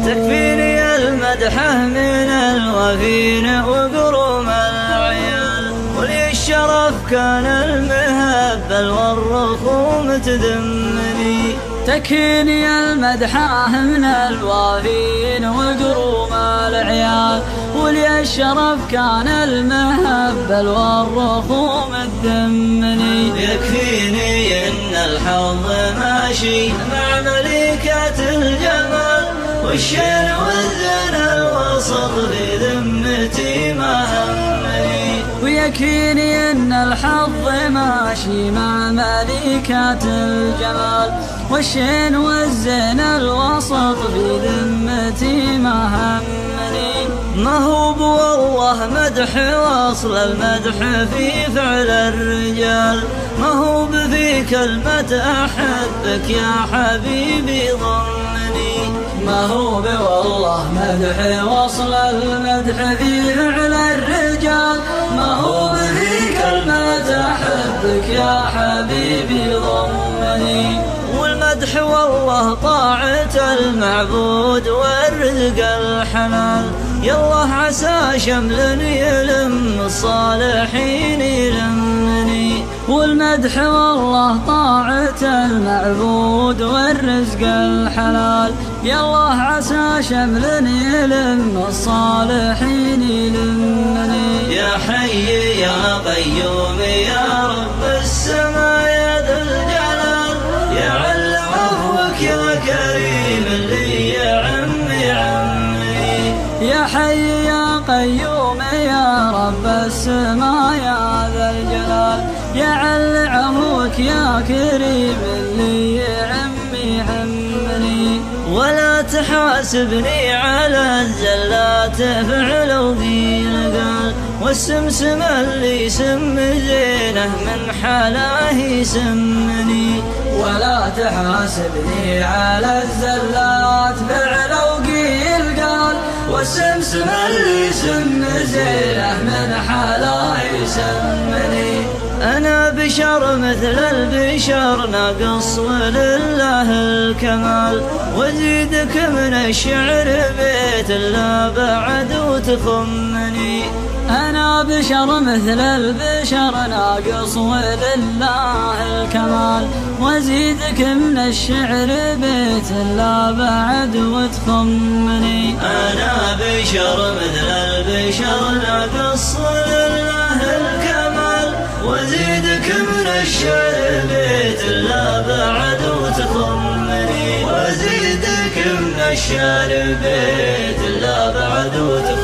تكفيني المدحة من الوفين وقروم العيال، ولي الشرف كان المهبل والرخوم تذمني. تكفيني المدحة من الوافين وقروم العيال، ولي الشرف كان المهبل والرخوم تذمني. يكفيني ان الحظ ماشي مع ملكة الجمال، والشين والزين الوسط في ذمتي ما همني. ويكفيني ان الحظ ماشي مع ملكة الجمال، والشين والزين الوسط في ذمتي ما همني. ما هو والله مدح واصل المدح في فعل الرجال، ما هو في كلمة أحبك يا حبيبي ضمني. ما هو والله مدح وصل المدح في فعل الرجال، ما هو في كلمة أحبك يا حبيبي ضمني. والمدح والله طاعة المعبود والرزق الحلال، يالله عسى شمل يلم الصالحين يلمني. والمدح والله طاعة المعبود والرزق الحلال، يالله عسى شمل يلم الصالحين يلمني. يا حي يا قيوم يا رب السماء يا ذا الجلال، يا علم عفوك يا كريم اللي يا عمي عمي. يا حي يا قيوم يا رب السماء يا ذا الجلال، يا عل عفوك يا كريم اللي يا عمي عمي. ولا تحاسبني على الزلات فعل وقيل قال، والسمسم اللي سم زينه من حلاه يسمني. ولا تحاسبني على الزلات فعل وقيل قال، والسمسم اللي سم زينه من حلاه يسمني. أنا بشر مثل البشر ناقص ولله الكمال، وزيدك من الشعر بيت لا بعد وتخمني. أنا بشر مثل البشر ناقص ولله الكمال، وزيدك من الشعر بيت لا بعد وتخمني. أنا بشر مثل البشر ناقص ولله الكمال، وزيدك من الشعر بيت لا بعد وتخمني. وزيدك من الشعر بيت لا بعد وتخمني.